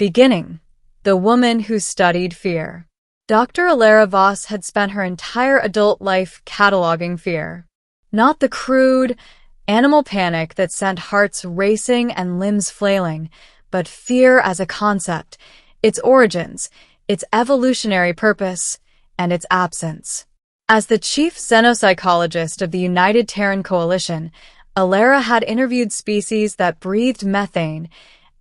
Beginning, the woman who studied fear. Dr. Alara Voss had spent her entire adult life cataloging fear. Not the crude, animal panic that sent hearts racing and limbs flailing, but fear as a concept, its origins, its evolutionary purpose, and its absence. As the chief xenopsychologist of the United Terran Coalition, Alara had interviewed species that breathed methane,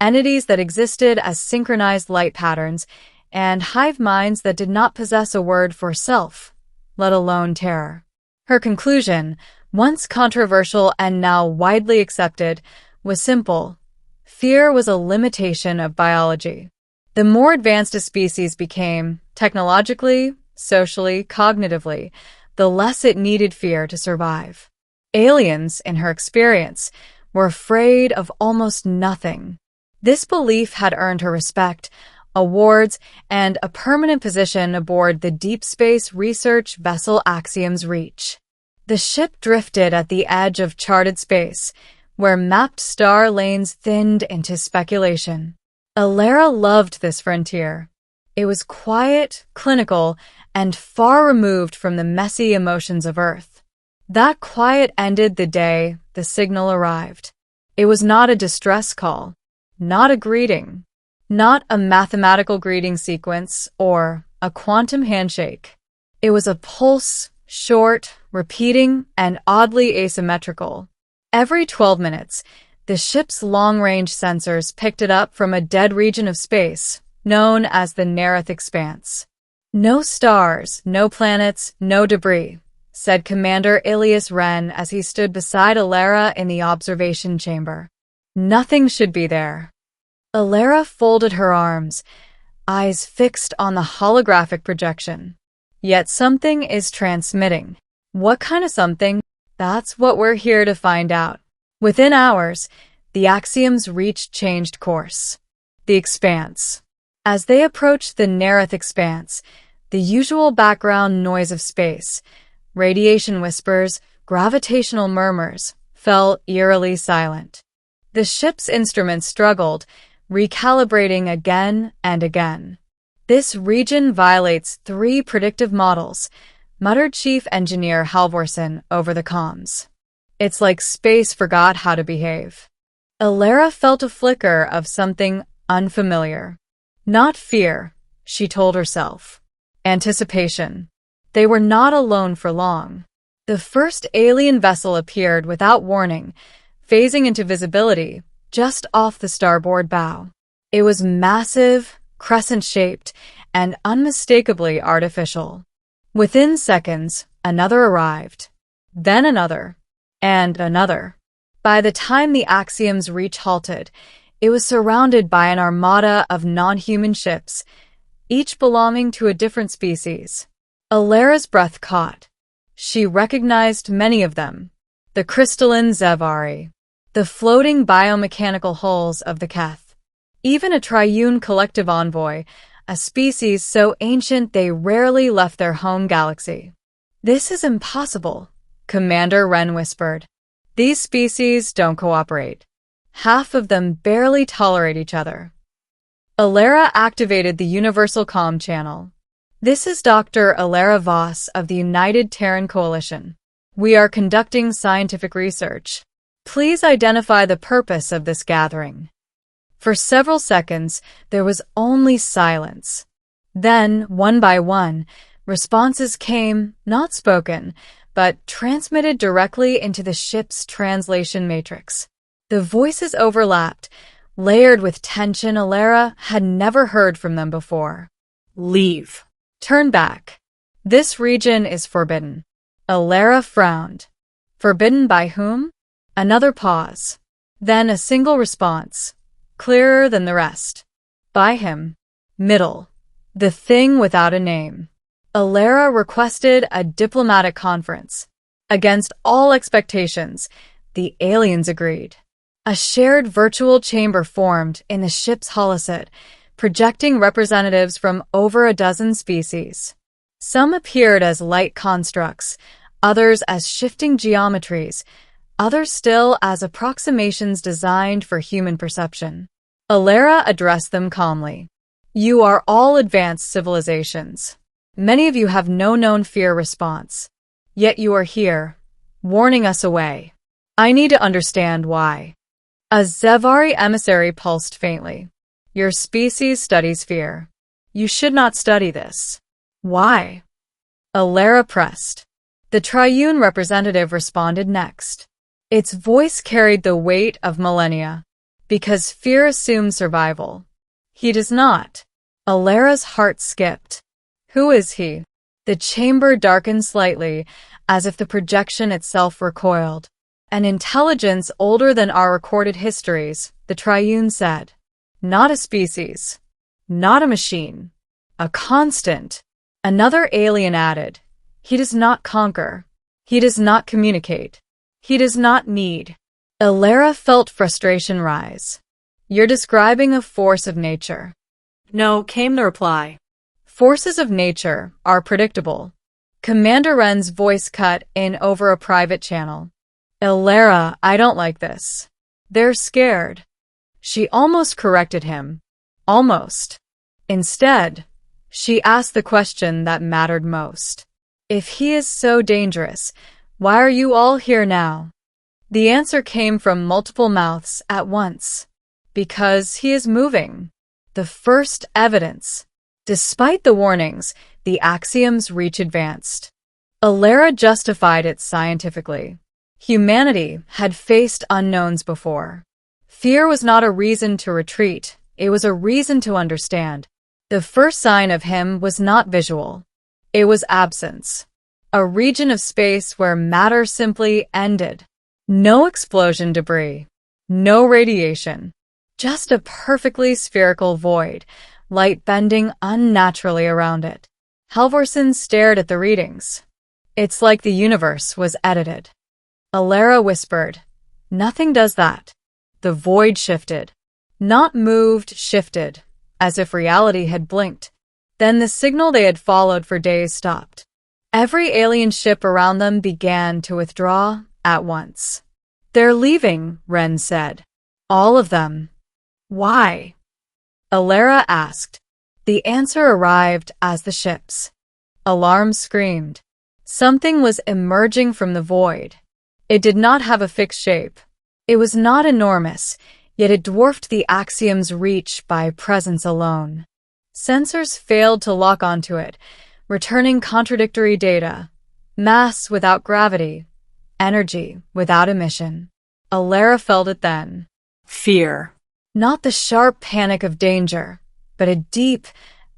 entities that existed as synchronized light patterns, and hive minds that did not possess a word for self, let alone terror. Her conclusion, once controversial and now widely accepted, was simple. Fear was a limitation of biology. The more advanced a species became, technologically, socially, cognitively, the less it needed fear to survive. Aliens, in her experience, were afraid of almost nothing. This belief had earned her respect, awards, and a permanent position aboard the deep space research vessel Axiom's Reach. The ship drifted at the edge of charted space, where mapped star lanes thinned into speculation. Alara loved this frontier. It was quiet, clinical, and far removed from the messy emotions of Earth. That quiet ended the day the signal arrived. It was not a distress call, not a greeting, not a mathematical greeting sequence or a quantum handshake. It was a pulse, short, repeating, and oddly asymmetrical. Every 12 minutes, the ship's long-range sensors picked it up from a dead region of space, known as the Nearth Expanse. "No stars, no planets, no debris," said Commander Ilias Wren as he stood beside Alara in the observation chamber. "Nothing should be there." Alara folded her arms, eyes fixed on the holographic projection. Yet something is transmitting. What kind of something? That's what we're here to find out. Within hours, the Axiom's Reach changed course. The Expanse. As they approached the Nearth Expanse, the usual background noise of space, radiation whispers, gravitational murmurs, fell eerily silent. The ship's instruments struggled, recalibrating again and again. "This region violates 3 predictive models," muttered Chief Engineer Halvorsen over the comms. "It's like space forgot how to behave." Alara felt a flicker of something unfamiliar. Not fear, she told herself. Anticipation. They were not alone for long. The first alien vessel appeared without warning, phasing into visibility just off the starboard bow. It was massive, crescent-shaped, and unmistakably artificial. Within seconds, another arrived. Then another. And another. By the time the Axiom's Reach halted, it was surrounded by an armada of non-human ships, each belonging to a different species. Alara's breath caught. She recognized many of them. The crystalline Zevari, the floating biomechanical hulls of the Keth, even a triune collective envoy, a species so ancient they rarely left their home galaxy. "This is impossible," Commander Wren whispered. "These species don't cooperate. Half of them barely tolerate each other." Alara activated the Universal Comm channel. "This is Dr. Alara Voss of the United Terran Coalition. We are conducting scientific research. Please identify the purpose of this gathering." For several seconds, there was only silence. Then, one by one, responses came, not spoken, but transmitted directly into the ship's translation matrix. The voices overlapped, layered with tension Alara had never heard from them before. "Leave. Turn back. This region is forbidden." Alara frowned. Forbidden by whom? Another pause. Then a single response, clearer than the rest. "By him. Middle. The thing without a name." Alara requested a diplomatic conference. Against all expectations, the aliens agreed. A shared virtual chamber formed in the ship's holoset, projecting representatives from over a dozen species. Some appeared as light constructs, others as shifting geometries, others still as approximations designed for human perception. Alara addressed them calmly. You are all advanced civilizations. Many of you have no known fear response. Yet you are here, warning us away. I need to understand why. A Zevari emissary pulsed faintly. Your species studies fear. You should not study this. Why? Alara pressed. The Triune representative responded next. Its voice carried the weight of millennia. Because fear assumes survival. He does not. Alara's heart skipped. Who is he? The chamber darkened slightly, as if the projection itself recoiled. An intelligence older than our recorded histories, the Triune said. Not a species. Not a machine. A constant. Another alien added. He does not conquer. He does not communicate. He does not need. Alara felt frustration rise. You're describing a force of nature. No, came the reply. Forces of nature are predictable. Commander Wren's voice cut in over a private channel. Alara, I don't like this. They're scared. She almost corrected him. Almost. Instead, she asked the question that mattered most. If he is so dangerous, why are you all here now? The answer came from multiple mouths at once. Because he is moving. The first evidence. Despite the warnings, the axiom's reach advanced. Alara justified it scientifically. Humanity had faced unknowns before. Fear was not a reason to retreat, it was a reason to understand. The first sign of him was not visual. It was absence. A region of space where matter simply ended. No explosion debris. No radiation. Just a perfectly spherical void, light bending unnaturally around it. Halvorsen stared at the readings. It's like the universe was edited. Alara whispered, Nothing does that. The void shifted. Not moved, shifted, as if reality had blinked. Then the signal they had followed for days stopped. Every alien ship around them began to withdraw at once. They're leaving, Wren said. All of them. Why? Alara asked. The answer arrived as the ships. Alarm screamed. Something was emerging from the void. It did not have a fixed shape. It was not enormous, yet it dwarfed the axiom's reach by presence alone. Sensors failed to lock onto it, returning contradictory data. Mass without gravity. Energy without emission. Alara felt it then. Fear. Not the sharp panic of danger, but a deep,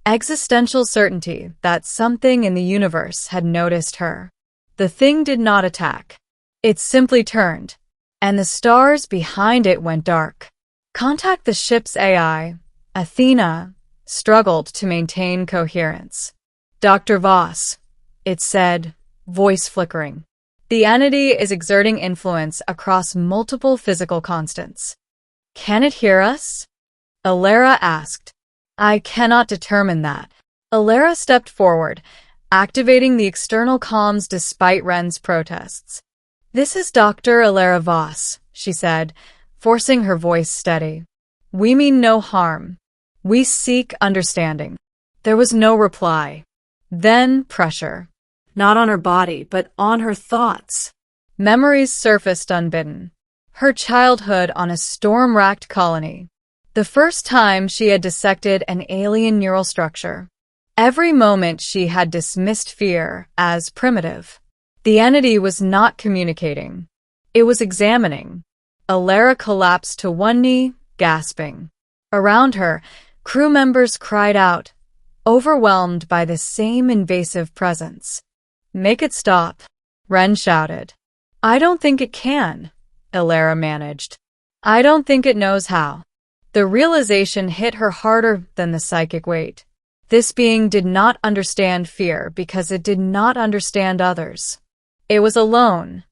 existential certainty that something in the universe had noticed her. The thing did not attack. It simply turned, and the stars behind it went dark. Contact the ship's AI. Athena struggled to maintain coherence. Dr. Voss, it said, voice flickering. The entity is exerting influence across multiple physical constants. Can it hear us? Alara asked. I cannot determine that. Alara stepped forward, activating the external comms despite Wren's protests. This is Dr. Alara Voss, she said, forcing her voice steady. We mean no harm. We seek understanding. There was no reply. Then pressure. Not on her body, but on her thoughts. Memories surfaced unbidden. Her childhood on a storm-racked colony. The first time she had dissected an alien neural structure. Every moment she had dismissed fear as primitive. The entity was not communicating. It was examining. Alara collapsed to one knee, gasping. Around her, crew members cried out, overwhelmed by the same invasive presence. Make it stop, Wren shouted. I don't think it can, Alara managed. I don't think it knows how. The realization hit her harder than the psychic weight. This being did not understand fear because it did not understand others. It was alone.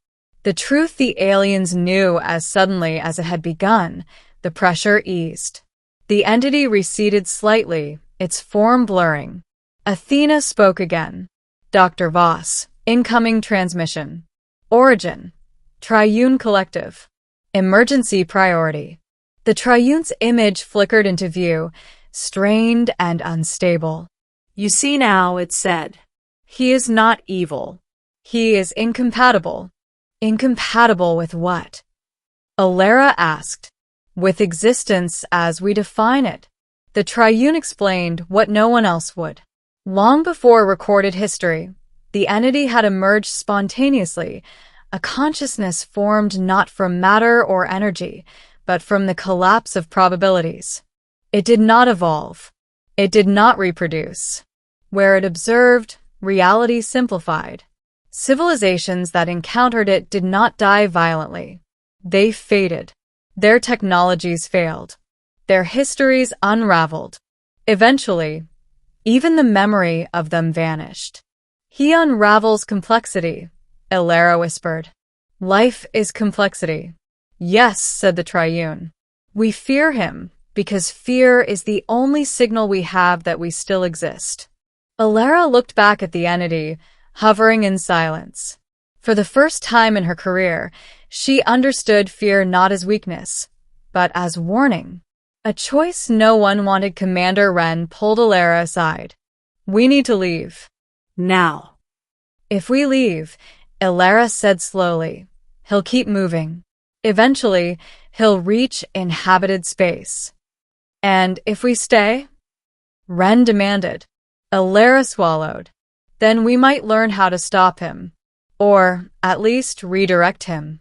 The truth the aliens knew as suddenly as it had begun, the pressure eased. The entity receded slightly, its form blurring. Athena spoke again. Dr. Voss, incoming transmission. Origin. Triune Collective. Emergency priority. The triune's image flickered into view, strained and unstable. "You see now," it said. "He is not evil. He is incompatible." "Incompatible with what?" Alara asked. "With existence as we define it." The triune explained what no one else would. Long before recorded history, the entity had emerged spontaneously, a consciousness formed not from matter or energy, but from the collapse of probabilities. It did not evolve. It did not reproduce. Where it observed, reality simplified. Civilizations that encountered it did not die violently. They faded. Their technologies failed. Their histories unraveled. Eventually, even the memory of them vanished. "He unravels complexity," Alara whispered. "Life is complexity." "Yes," said the triune. "We fear him, because fear is the only signal we have that we still exist." Alara looked back at the entity, hovering in silence. For the first time in her career, she understood fear not as weakness, but as warning. A choice no one wanted. Commander Wren pulled Alara aside. "We need to leave. Now." "If we leave," Alara said slowly, "he'll keep moving. Eventually, he'll reach inhabited space." "And if we stay?" Wren demanded. Alara swallowed. "Then we might learn how to stop him. Or, at least, redirect him."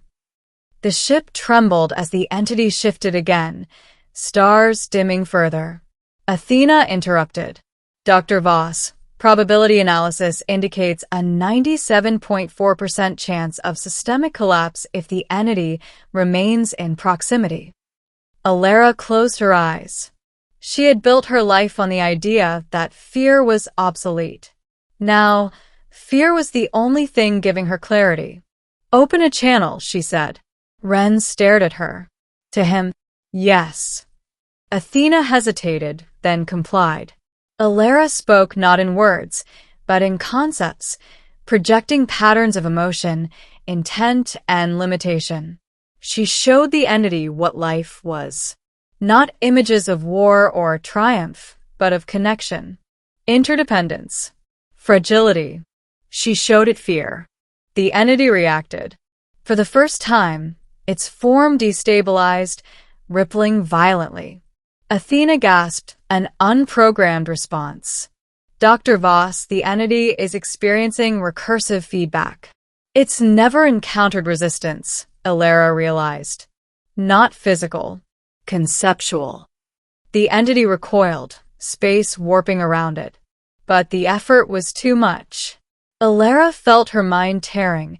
The ship trembled as the entity shifted again, stars dimming further. Athena interrupted. "Dr. Voss, probability analysis indicates a 97.4% chance of systemic collapse if the entity remains in proximity." Alara closed her eyes. She had built her life on the idea that fear was obsolete. Now, fear was the only thing giving her clarity. "Open a channel," she said. Wren stared at her. To him, "Yes." Athena hesitated, then complied. Alara spoke not in words, but in concepts, projecting patterns of emotion, intent, and limitation. She showed the entity what life was. Not images of war or triumph, but of connection, interdependence, fragility. She showed it fear. The entity reacted. For the first time, its form destabilized, rippling violently. Athena gasped, an unprogrammed response. "Dr. Voss, the entity is experiencing recursive feedback." "It's never encountered resistance," Alara realized. "Not physical. Conceptual." The entity recoiled, space warping around it. But the effort was too much. Alara felt her mind tearing,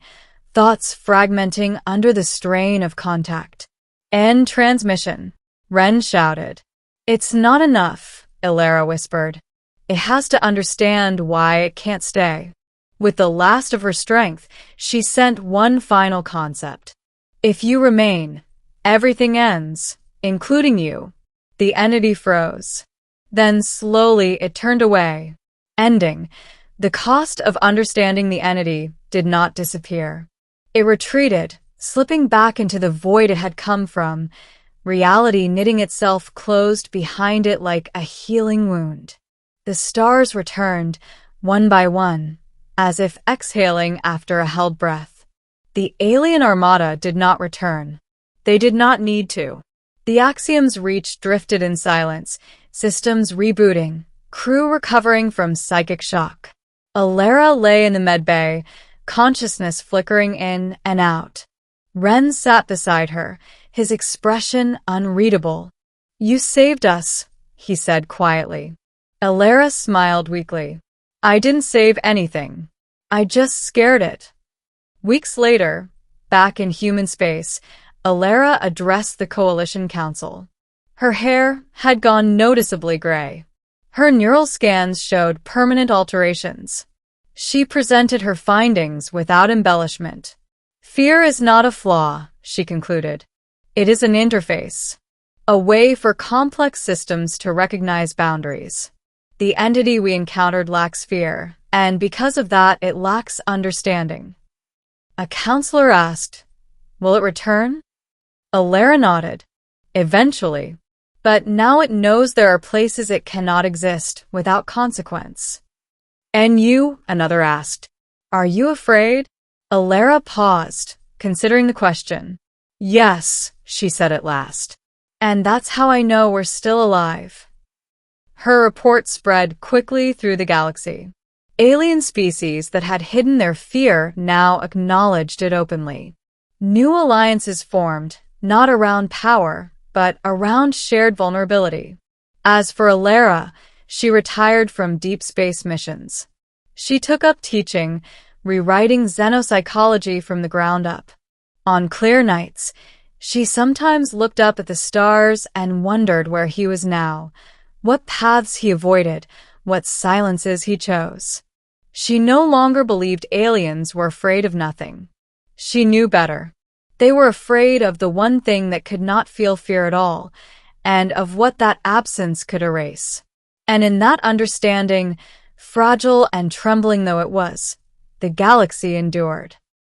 thoughts fragmenting under the strain of contact. "End transmission," Wren shouted. "It's not enough," Alara whispered. "It has to understand why it can't stay." With the last of her strength, she sent one final concept. "If you remain, everything ends, including you." The entity froze. Then slowly it turned away, ending. The cost of understanding the entity did not disappear. It retreated, slipping back into the void it had come from, reality knitting itself closed behind it like a healing wound. The stars returned, one by one, as if exhaling after a held breath. The alien armada did not return. They did not need to. The Axiom's reach drifted in silence, systems rebooting, crew recovering from psychic shock. Alara lay in the medbay, consciousness flickering in and out. Wren sat beside her, his expression unreadable. "You saved us," he said quietly. Alara smiled weakly. "I didn't save anything. I just scared it." Weeks later, back in human space, Alara addressed the Coalition Council. Her hair had gone noticeably gray. Her neural scans showed permanent alterations. She presented her findings without embellishment. "Fear is not a flaw," she concluded. "It is an interface, a way for complex systems to recognize boundaries. The entity we encountered lacks fear, and because of that, it lacks understanding." A counselor asked, "Will it return?" Alara nodded. Eventually. But now it knows there are places it cannot exist without consequence. And you? Another asked. Are you afraid? Alara paused, considering the question. Yes, she said at last. And that's how I know we're still alive. Her report spread quickly through the galaxy. Alien species that had hidden their fear now acknowledged it openly. New alliances formed, not around power, but around shared vulnerability. As for Alara, she retired from deep space missions. She took up teaching, rewriting xenopsychology from the ground up. On clear nights, she sometimes looked up at the stars and wondered where he was now, what paths he avoided, what silences he chose. She no longer believed aliens were afraid of nothing. She knew better. They were afraid of the one thing that could not feel fear at all, and of what that absence could erase. And in that understanding, fragile and trembling though it was, the galaxy endured.